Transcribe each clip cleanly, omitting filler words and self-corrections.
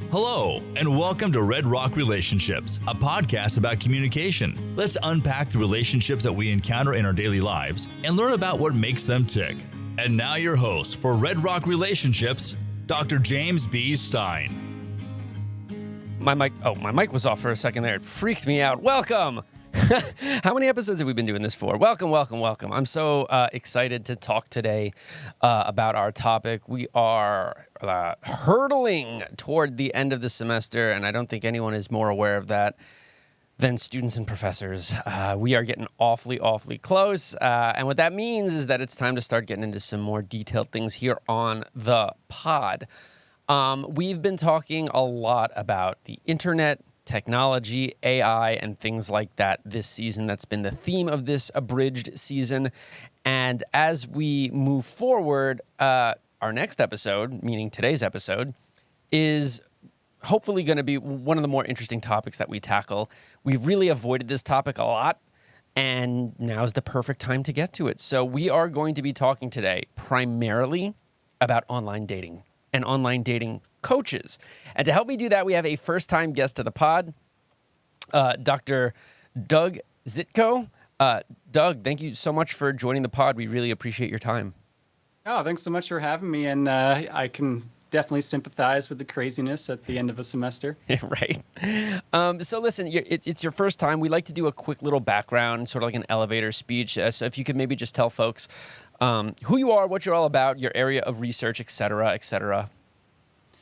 Hello, and welcome to Red Rock Relationships, a podcast about communication. Let's unpack the relationships that we encounter in our daily lives and learn about what makes them tick. And now your host for Red Rock Relationships, Dr. James B. Stein. My mic was off for a second there. It freaked me out. Welcome. How many episodes have we been doing this for? Welcome. I'm so excited to talk today about our topic. We are hurtling toward the end of the semester, and I don't think anyone is more aware of that than students and professors. We are getting awfully close, and what that means is that it's time to start getting into some more detailed things here on the pod. We've been talking a lot about the internet, technology, AI, and things like that this season. That's been the theme of this abridged season. And as we move forward, our next episode, meaning today's episode, is hopefully going to be one of the more interesting topics that we tackle. We've really avoided this topic a lot, and now's the perfect time to get to it. So we are going to be talking today primarily about online dating and online dating coaches. And to help me do that, we have a first-time guest to the pod, Dr. Doug Zytko. Doug, thank you so much for joining the pod. We really appreciate your time. Oh, thanks so much for having me. And I can definitely sympathize with the craziness at the end of a semester. Right. So listen, it's your first time. We like to do a quick little background, sort of like an elevator speech. So if you could maybe just tell folks who you are, what you're all about, your area of research, et cetera, et cetera.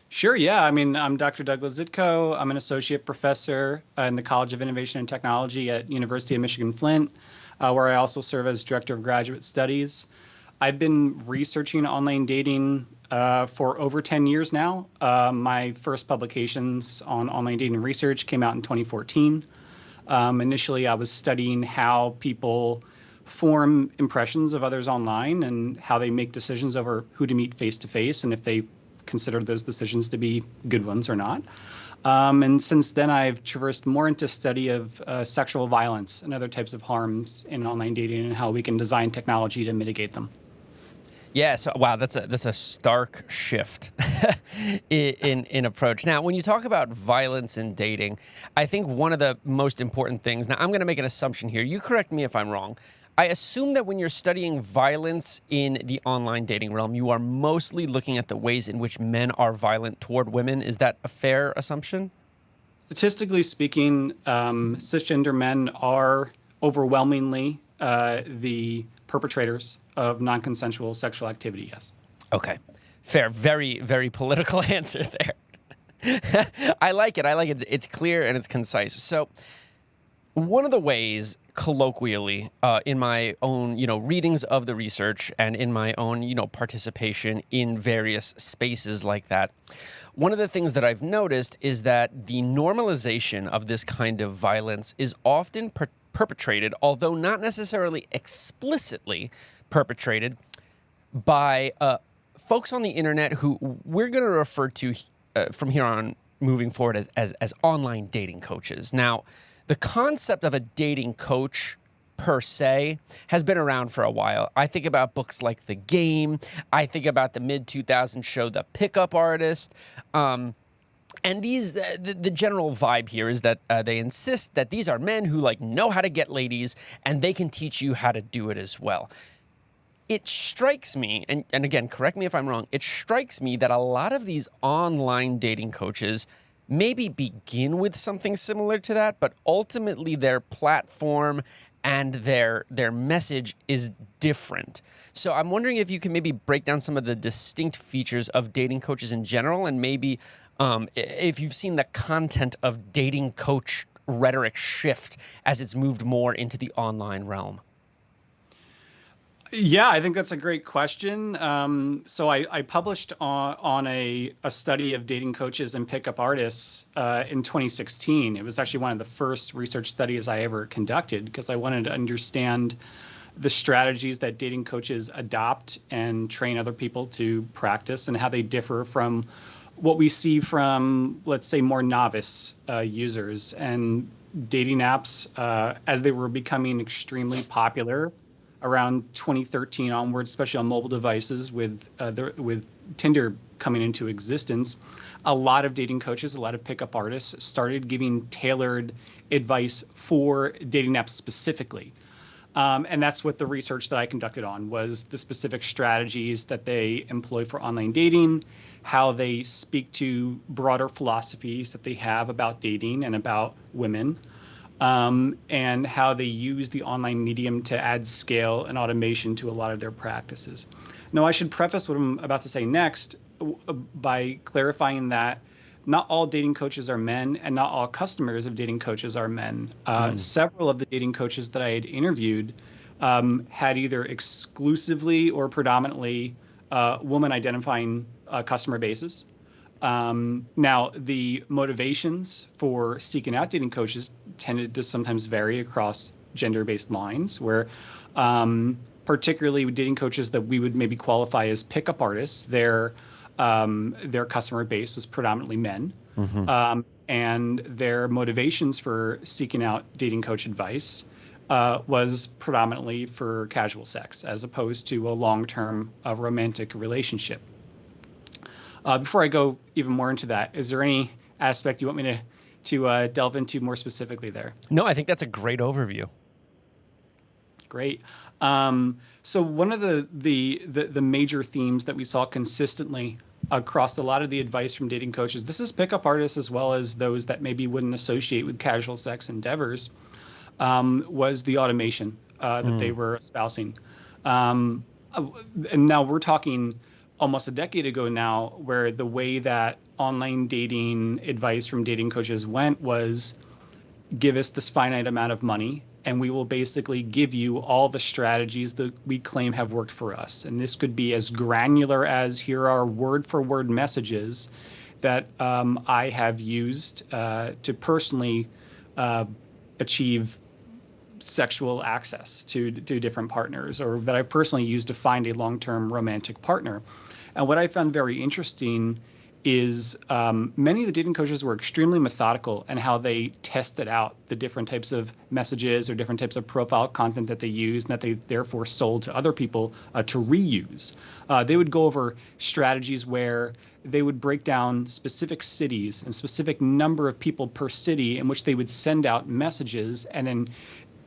Sure, yeah. I'm Dr. Douglas Zytko. I'm an associate professor in the College of Innovation and Technology at University of Michigan-Flint, where I also serve as director of graduate studies. I've been researching online dating for over 10 years now. My first publications on online dating research came out in 2014. Initially, I was studying how people form impressions of others online and how they make decisions over who to meet face-to-face and if they consider those decisions to be good ones or not. And since then, I've traversed more into study of sexual violence and other types of harms in online dating and how we can design technology to mitigate them. Yeah, so wow, that's a stark shift in approach. Now, when you talk about violence in dating, I think one of the most important things, now I'm going to make an assumption here. You correct me if I'm wrong. I assume that when you're studying violence in the online dating realm, you are mostly looking at the ways in which men are violent toward women. Is that a fair assumption? Statistically speaking, cisgender men are overwhelmingly the perpetrators of non-consensual sexual activity, yes. Okay, fair. Very, very political answer there. I like it. It's clear and it's concise. So one of the ways, colloquially, in my own, readings of the research and in my own, participation in various spaces like that, one of the things that I've noticed is that the normalization of this kind of violence is often perpetrated, although not necessarily explicitly perpetrated, by folks on the internet who we're going to refer to from here on moving forward as online dating coaches. Now, the concept of a dating coach per se has been around for a while. I think about books like The Game. I think about the mid-2000s show The Pickup Artist. And the general vibe here is that they insist that these are men who know how to get ladies and they can teach you how to do it as well. It strikes me, and again, correct me if I'm wrong, it strikes me that a lot of these online dating coaches maybe begin with something similar to that, but ultimately their platform and their message is different. So I'm wondering if you can maybe break down some of the distinct features of dating coaches in general, and maybe if you've seen the content of dating coach rhetoric shift as it's moved more into the online realm. Yeah, I think that's a great question. So I published on a study of dating coaches and pickup artists in 2016. It was actually one of the first research studies I ever conducted because I wanted to understand the strategies that dating coaches adopt and train other people to practice and how they differ from what we see from, let's say, more novice users. And dating apps, as they were becoming extremely popular around 2013 onwards, especially on mobile devices with Tinder coming into existence, a lot of dating coaches, a lot of pickup artists started giving tailored advice for dating apps specifically. And that's what the research that I conducted on was the specific strategies that they employ for online dating, how they speak to broader philosophies that they have about dating and about women, and how they use the online medium to add scale and automation to a lot of their practices. Now, I should preface what I'm about to say next by clarifying that not all dating coaches are men and not all customers of dating coaches are men. Several of the dating coaches that I had interviewed had either exclusively or predominantly woman identifying customer bases. Now, the motivations for seeking out dating coaches tended to sometimes vary across gender-based lines, where particularly with dating coaches that we would maybe qualify as pickup artists, their customer base was predominantly men. And their motivations for seeking out dating coach advice was predominantly for casual sex, as opposed to a long-term romantic relationship. Before I go even more into that, is there any aspect you want me to delve into more specifically there? No, I think that's a great overview. Great. So one of the major themes that we saw consistently across a lot of the advice from dating coaches, this is pickup artists as well as those that maybe wouldn't associate with casual sex endeavors, was the automation that they were espousing. And now we're talking almost a decade ago now, where the way that online dating advice from dating coaches went was, give us this finite amount of money and we will basically give you all the strategies that we claim have worked for us. And this could be as granular as, here are word for word messages that I have used to personally achieve sexual access to different partners, or that I personally used to find a long-term romantic partner. And what I found very interesting is many of the dating coaches were extremely methodical in how they tested out the different types of messages or different types of profile content that they used, and that they therefore sold to other people to reuse. They would go over strategies where they would break down specific cities and specific number of people per city in which they would send out messages, and then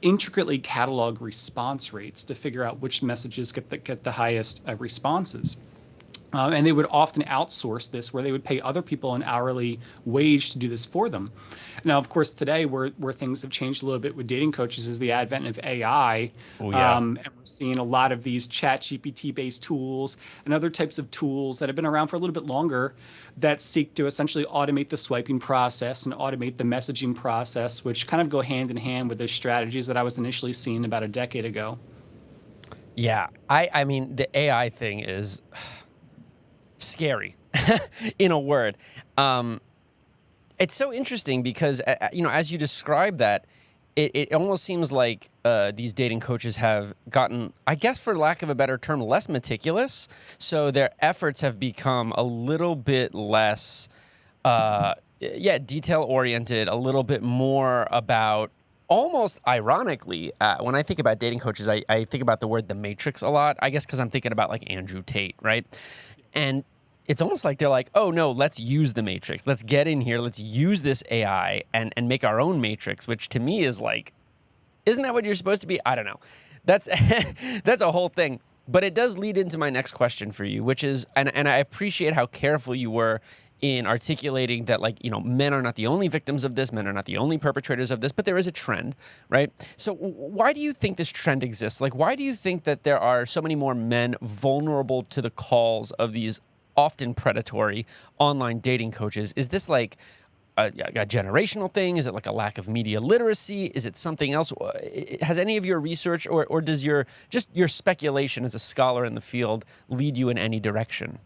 intricately catalog response rates to figure out which messages get the highest responses. And they would often outsource this, where they would pay other people an hourly wage to do this for them. Now, of course, today where things have changed a little bit with dating coaches is the advent of AI. Oh, yeah. And we're seeing a lot of these ChatGPT-based tools and other types of tools that have been around for a little bit longer that seek to essentially automate the swiping process and automate the messaging process, which kind of go hand in hand with the strategies that I was initially seeing about a decade ago. Yeah, I mean, the AI thing is scary, in a word. It's so interesting because, as you describe that, it almost seems like these dating coaches have gotten, I guess for lack of a better term, less meticulous. So their efforts have become a little bit less, detail-oriented, a little bit more about, almost ironically, when I think about dating coaches, I think about the word The Matrix a lot, I guess because I'm thinking about like Andrew Tate, right? And it's almost like they're like, oh no, let's use the Matrix. Let's get in here. Let's use this AI and make our own Matrix, which to me is like, isn't that what you're supposed to be? I don't know. That's that's a whole thing. But it does lead into my next question for you, which is, and I appreciate how careful you were in articulating that, like, men are not the only victims of this, men are not the only perpetrators of this, but there is a trend, right? So why do you think this trend exists? Like, why do you think that there are so many more men vulnerable to the calls of these often predatory online dating coaches? Is this like a generational thing? Is it like a lack of media literacy? Is it something else? Has any of your research or does your speculation as a scholar in the field lead you in any direction?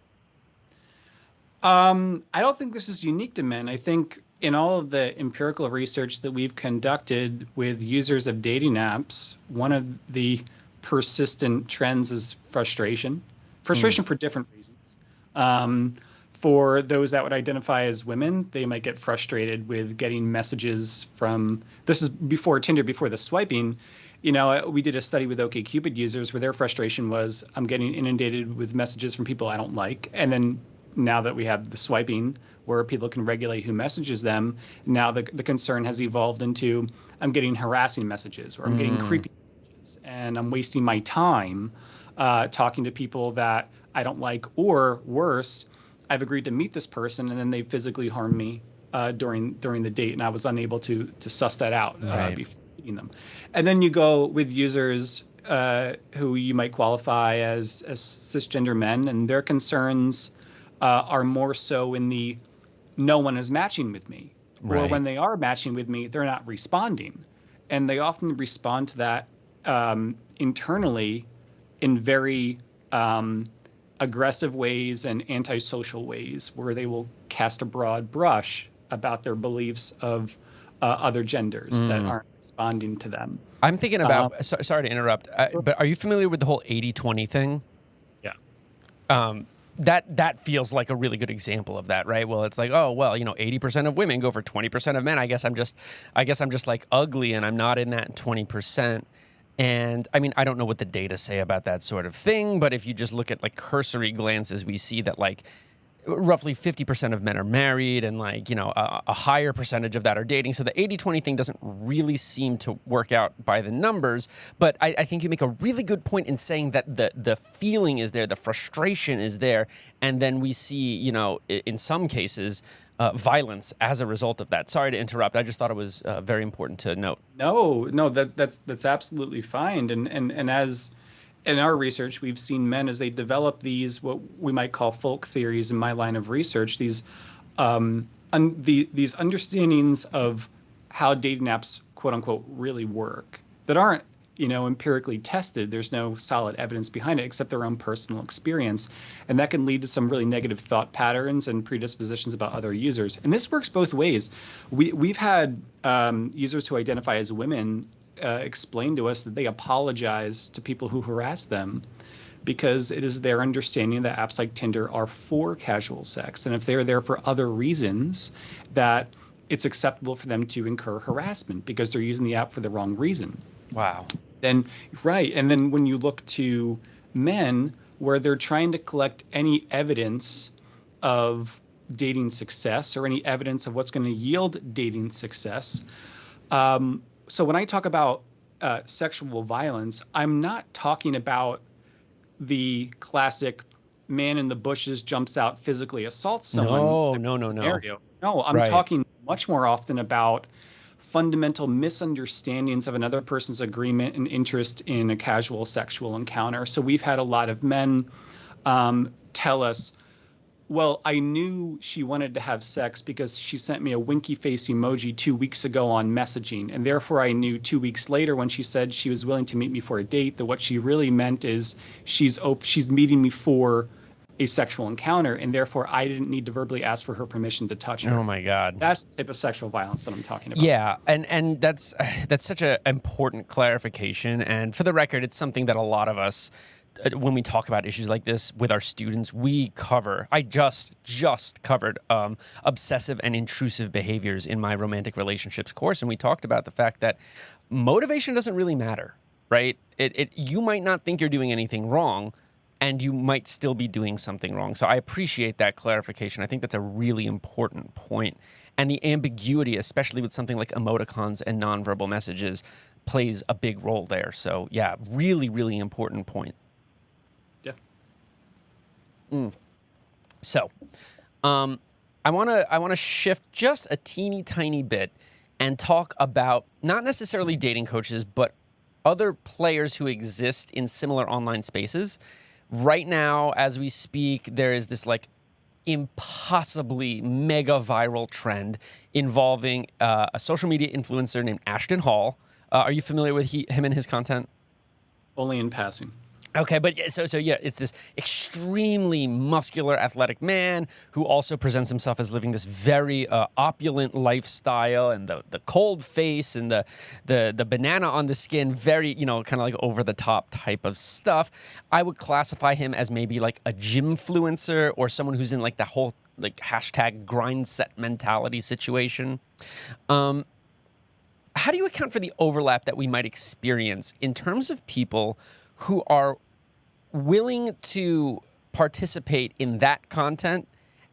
I don't think this is unique to men. I think in all of the empirical research that we've conducted with users of dating apps, one of the persistent trends is frustration for different reasons. For those that would identify as women, they might get frustrated with getting messages from, this is before Tinder, before the swiping, We did a study with OkCupid users where their frustration was, I'm getting inundated with messages from people I don't like. And then now that we have the swiping where people can regulate who messages them, now the concern has evolved into, I'm getting harassing messages, or I'm getting creepy messages, and I'm wasting my time talking to people that I don't like, or worse, I've agreed to meet this person and then they physically harmed me during the date, and I was unable to suss that out before meeting them. And then you go with users who you might qualify as cisgender men, and their concerns are more so in the no one is matching with me, or when they are matching with me, they're not responding, and they often respond to that internally in very aggressive ways and antisocial ways, where they will cast a broad brush about their beliefs of other genders that aren't responding to them. I'm thinking about, sorry to interrupt, but are you familiar with the whole 80-20 thing? Yeah. That feels like a really good example of that, right? Well, it's like, 80% of women go for 20% of men. I guess I'm just like ugly and I'm not in that 20%. And I mean, I don't know what the data say about that sort of thing, but if you just look at like cursory glances, we see that like roughly 50% of men are married, and like, a higher percentage of that are dating. So the 80-20 thing doesn't really seem to work out by the numbers. But I think you make a really good point in saying that the feeling is there, the frustration is there. And then we see, in some cases, violence as a result of that. Sorry to interrupt. I just thought it was very important to note. No, that's absolutely fine. And as in our research, we've seen men as they develop these, what we might call folk theories in my line of research, these understandings of how dating apps, quote unquote, really work that aren't, empirically tested. There's no solid evidence behind it except their own personal experience. And that can lead to some really negative thought patterns and predispositions about other users. And this works both ways. We've had users who identify as women explain to us that they apologize to people who harass them because it is their understanding that apps like Tinder are for casual sex. And if they're there for other reasons, that it's acceptable for them to incur harassment because they're using the app for the wrong reason. Wow. And then when you look to men where they're trying to collect any evidence of dating success or any evidence of what's going to yield dating success. So when I talk about sexual violence, I'm not talking about the classic man in the bushes jumps out, physically assaults someone. No. No, I'm talking much more often about fundamental misunderstandings of another person's agreement and interest in a casual sexual encounter. So we've had a lot of men tell us, well, I knew she wanted to have sex because she sent me a winky face emoji 2 weeks ago on messaging. And therefore, I knew 2 weeks later when she said she was willing to meet me for a date that what she really meant is she's meeting me for a sexual encounter. And therefore, I didn't need to verbally ask for her permission to touch her. Oh, my God. That's the type of sexual violence that I'm talking about. Yeah. And that's such an important clarification. And for the record, it's something that a lot of us, when we talk about issues like this with our students, we cover. I just covered obsessive and intrusive behaviors in my romantic relationships course, and we talked about the fact that motivation doesn't really matter, right? You might not think you're doing anything wrong, and you might still be doing something wrong. So I appreciate that clarification. I think that's a really important point. And the ambiguity, especially with something like emoticons and nonverbal messages, plays a big role there. So yeah, really, really important point. So, I want to shift just a teeny tiny bit and talk about not necessarily dating coaches, but other players who exist in similar online spaces. Right now, as we speak, there is this like impossibly mega viral trend involving a social media influencer named Ashton Hall. Are you familiar with him and his content? Only in passing. Okay, but so yeah, it's this extremely muscular, athletic man who also presents himself as living this very opulent lifestyle, and the cold face and the banana on the skin, very, kind of like over the top type of stuff. I would classify him as maybe like a gymfluencer or someone who's in like the whole like hashtag grind set mentality situation. how do you account for the overlap that we might experience in terms of people who are willing to participate in that content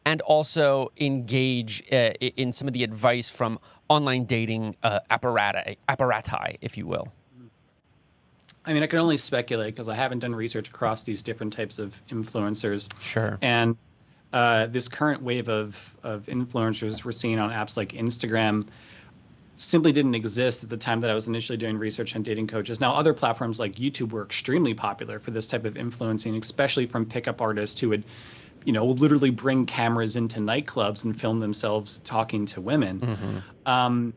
and also engage in some of the advice from online dating apparati, if you will? I mean, I can only speculate because I haven't done research across these different types of influencers. Sure. And this current wave of influencers we're seeing on apps like Instagram simply didn't exist at the time that I was initially doing research on dating coaches. Now, other platforms like YouTube were extremely popular for this type of influencing, especially from pickup artists who would, literally bring cameras into nightclubs and film themselves talking to women. Mm-hmm.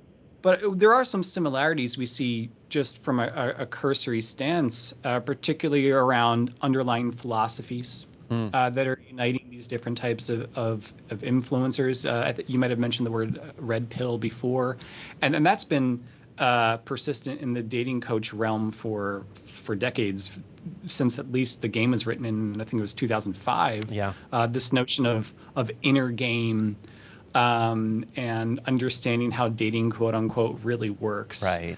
But there are some similarities we see just from a cursory stance, particularly around underlying philosophies that are uniting these different types of influencers. I think you might have mentioned the word red pill before, and that's been persistent in the dating coach realm for decades, since at least the game was written in, I think it was 2005. Yeah. This notion of inner game and understanding how dating, quote unquote, really works. Right.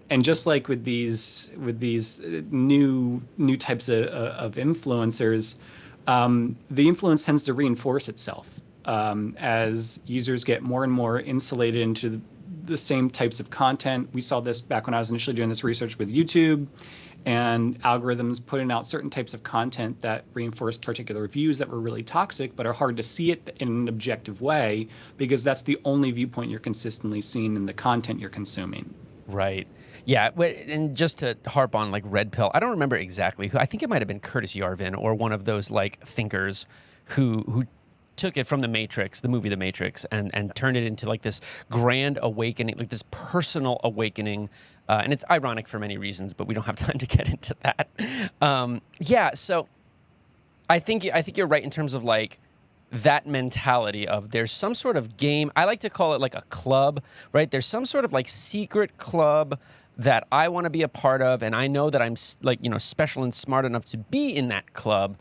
And just like with these new types of influencers, the influence tends to reinforce itself as users get more and more insulated into the same types of content. We saw this back when I was initially doing this research with YouTube, and algorithms putting out certain types of content that reinforce particular views that were really toxic, but are hard to see it in an objective way because that's the only viewpoint you're consistently seeing in the content you're consuming. Right. Yeah. And just to harp on like red pill, I don't remember exactly who. I think it might have been Curtis Yarvin or one of those like thinkers who took it from The Matrix, the movie The Matrix, and turned it into like this grand awakening, like this personal awakening. And it's ironic for many reasons, but we don't have time to get into that. Yeah. So I think you're right in terms of like that mentality of there's some sort of game. I like to call it like a club, right? There's some sort of like secret club that I want to be a part of, and I know that I'm like, special and smart enough to be in that club.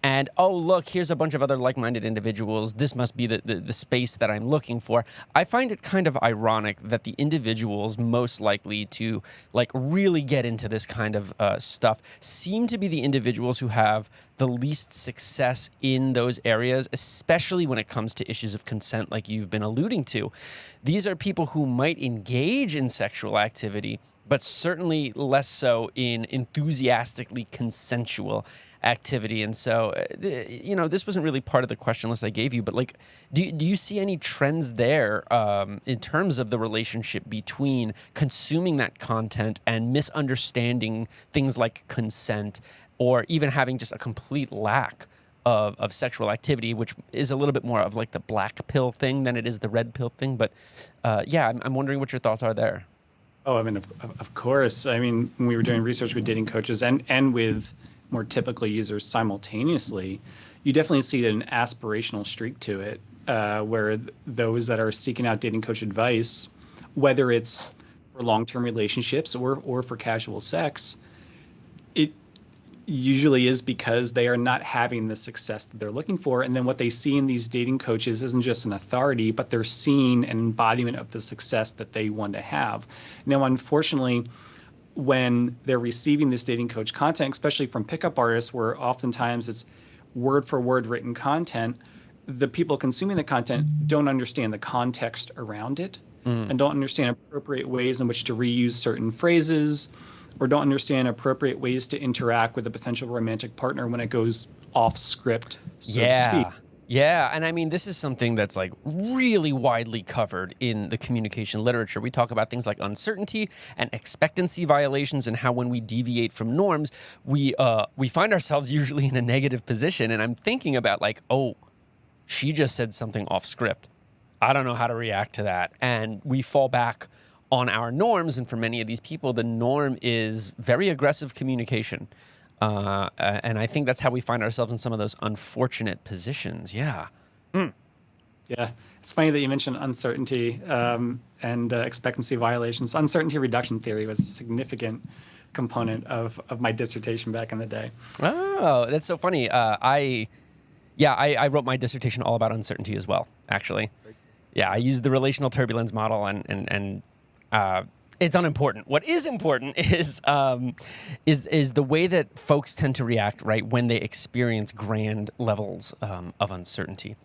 And, oh, look, here's a bunch of other like-minded individuals. This must be the space that I'm looking for. I find it kind of ironic that the individuals most likely to like really get into this kind of stuff seem to be the individuals who have the least success in those areas, especially when it comes to issues of consent like you've been alluding to. These are people who might engage in sexual activity, but certainly less so in enthusiastically consensual activity. And so, this wasn't really part of the question list I gave you, but like, do you see any trends there in terms of the relationship between consuming that content and misunderstanding things like consent, or even having just a complete lack of sexual activity, which is a little bit more of like the black pill thing than it is the red pill thing? But I'm wondering what your thoughts are there. Oh, I mean, of course. I mean, when we were doing research with dating coaches and with more typical users simultaneously, you definitely see an aspirational streak to it, where those that are seeking out dating coach advice, whether it's for long-term relationships or for casual sex, it usually is because they are not having the success that they're looking for. And then what they see in these dating coaches isn't just an authority, but they're seeing an embodiment of the success that they want to have. Now, unfortunately, when they're receiving this dating coach content, especially from pickup artists, where oftentimes it's word for word written content, the people consuming the content don't understand the context around it and don't understand appropriate ways in which to reuse certain phrases, or don't understand appropriate ways to interact with a potential romantic partner when it goes off script, so to speak. Yeah, and I mean, this is something that's like really widely covered in the communication literature. We talk about things like uncertainty and expectancy violations, and how when we deviate from norms, we find ourselves usually in a negative position. And I'm thinking about like, oh, she just said something off script. I don't know how to react to that. And we fall back on our norms, and for many of these people, the norm is very aggressive communication. And I think that's how we find ourselves in some of those unfortunate positions. Yeah. Yeah. It's funny that you mentioned uncertainty and expectancy violations. Uncertainty reduction theory was a significant component of my dissertation back in the day. Oh, that's so funny. I wrote my dissertation all about uncertainty as well, actually. Yeah, I used the relational turbulence model and it's unimportant. What is important is the way that folks tend to react, right, when they experience grand levels of uncertainty.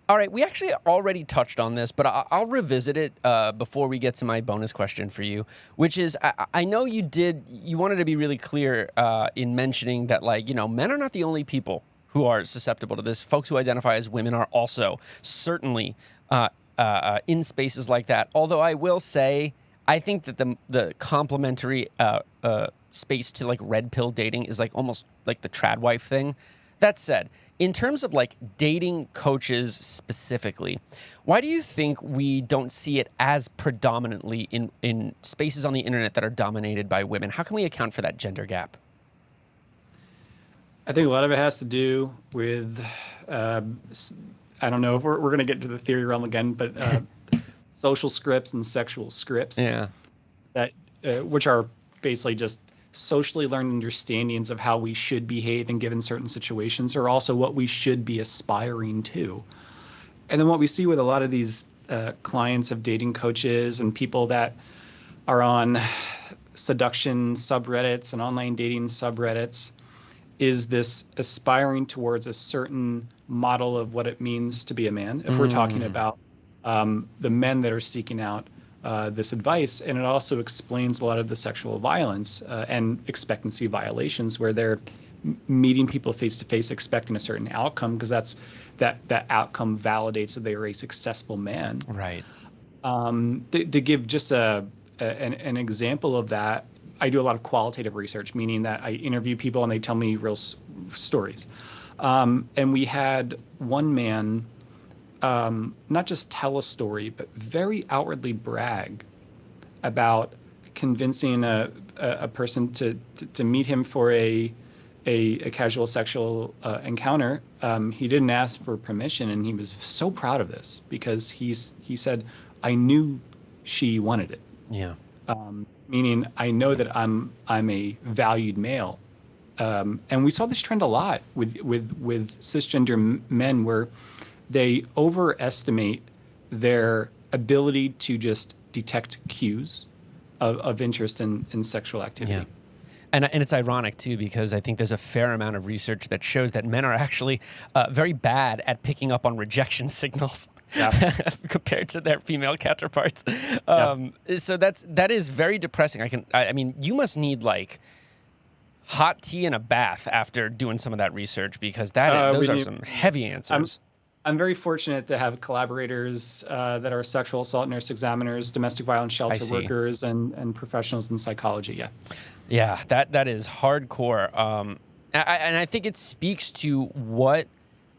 All right, we actually already touched on this, but I'll revisit it before we get to my bonus question for you, which is I know you wanted to be really clear in mentioning that, like, men are not the only people who are susceptible to this. Folks who identify as women are also certainly in spaces like that. Although I will say, I think that the complementary space to like red pill dating is like almost like the trad wife thing. That said, in terms of like dating coaches specifically, why do you think we don't see it as predominantly in spaces on the internet that are dominated by women? How can we account for that gender gap? I think a lot of it has to do with, I don't know if we're going to get into the theory realm again, but social scripts and sexual scripts. Yeah. That which are basically just socially learned understandings of how we should behave in given certain situations, or also what we should be aspiring to. And then what we see with a lot of these clients of dating coaches and people that are on seduction subreddits and online dating subreddits is this aspiring towards a certain model of what it means to be a man. If we're talking about the men that are seeking out this advice, and it also explains a lot of the sexual violence and expectancy violations where they're meeting people face to face expecting a certain outcome because that outcome validates that they are a successful man. Right. To give just an example of that, I do a lot of qualitative research, meaning that I interview people and they tell me real stories. And we had one man not just tell a story, but very outwardly brag about convincing a person to meet him for a casual sexual encounter. He didn't ask for permission, and he was so proud of this because he said, "I knew she wanted it." Yeah. Meaning, I know that I'm a valued male, and we saw this trend a lot with cisgender men where they overestimate their ability to just detect cues of interest in sexual activity. Yeah. And it's ironic, too, because I think there's a fair amount of research that shows that men are actually very bad at picking up on rejection signals compared to their female counterparts. So that is very depressing. I mean, you must need like hot tea and a bath after doing some of that research because those are some heavy answers. I'm very fortunate to have collaborators that are sexual assault nurse examiners, domestic violence shelter workers, and professionals in psychology. Yeah, that is hardcore. And I think it speaks to what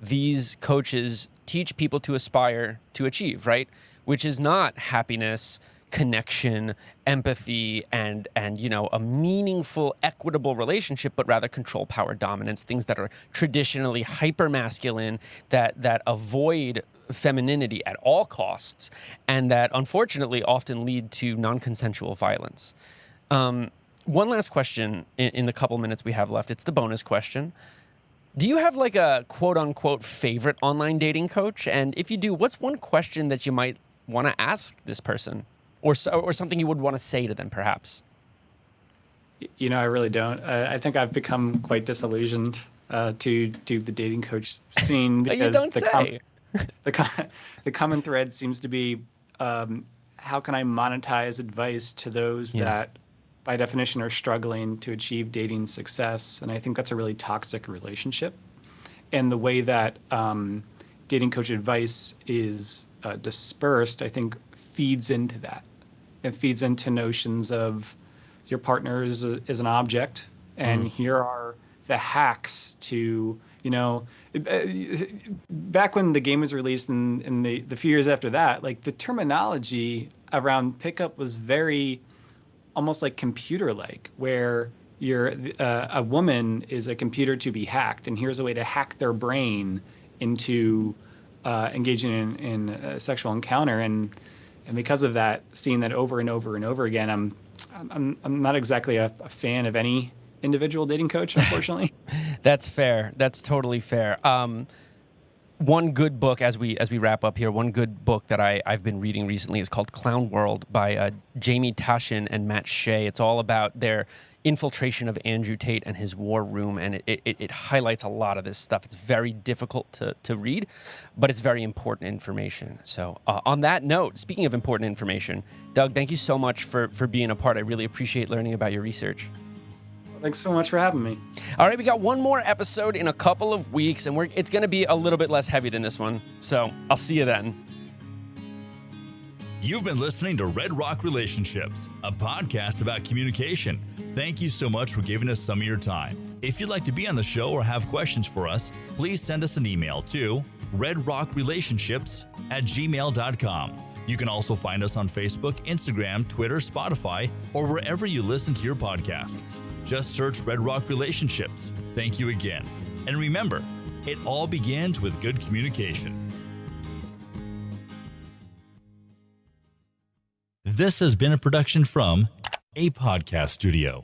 these coaches teach people to aspire to achieve, right? Which is not happiness, connection, empathy, and a meaningful, equitable relationship, but rather control, power, dominance, things that are traditionally hyper-masculine, that avoid femininity at all costs, and that unfortunately often lead to non-consensual violence. One last question in the couple minutes we have left. It's the bonus question. Do you have like a quote-unquote favorite online dating coach? And if you do, what's one question that you might want to ask this person? Or something you would want to say to them, perhaps? I really don't. I think I've become quite disillusioned to the dating coach scene because you don't say. The common thread seems to be how can I monetize advice to those that, by definition, are struggling to achieve dating success, and I think that's a really toxic relationship. And the way that dating coach advice is dispersed, I think, feeds into that. It feeds into notions of your partner is an object, and here are the hacks to, back when the game was released and the few years after that, like the terminology around pickup was very almost like computer-like, where you're a woman is a computer to be hacked, and here's a way to hack their brain into engaging in a sexual encounter. And because of that, seeing that over and over and over again, I'm not exactly a fan of any individual dating coach, unfortunately. That's fair. That's totally fair. one good book as we wrap up here. One good book that I've been reading recently is called Clown World by Jamie Tashin and Matt Shea. It's all about their infiltration of Andrew Tate and his war room, and it highlights a lot of this stuff. It's very difficult to read, but it's very important information. So on that note, speaking of important information, Doug, thank you so much for being a part. I really appreciate learning about your research. Thanks so much for having me. All right, we got one more episode in a couple of weeks, and it's going to be a little bit less heavy than this one. So I'll see you then. You've been listening to Red Rock Relationships, a podcast about communication. Thank you so much for giving us some of your time. If you'd like to be on the show or have questions for us, please send us an email to redrockrelationships@gmail.com. You can also find us on Facebook, Instagram, Twitter, Spotify, or wherever you listen to your podcasts. Just search Red Rock Relationships. Thank you again. And remember, it all begins with good communication. This has been a production from a podcast studio.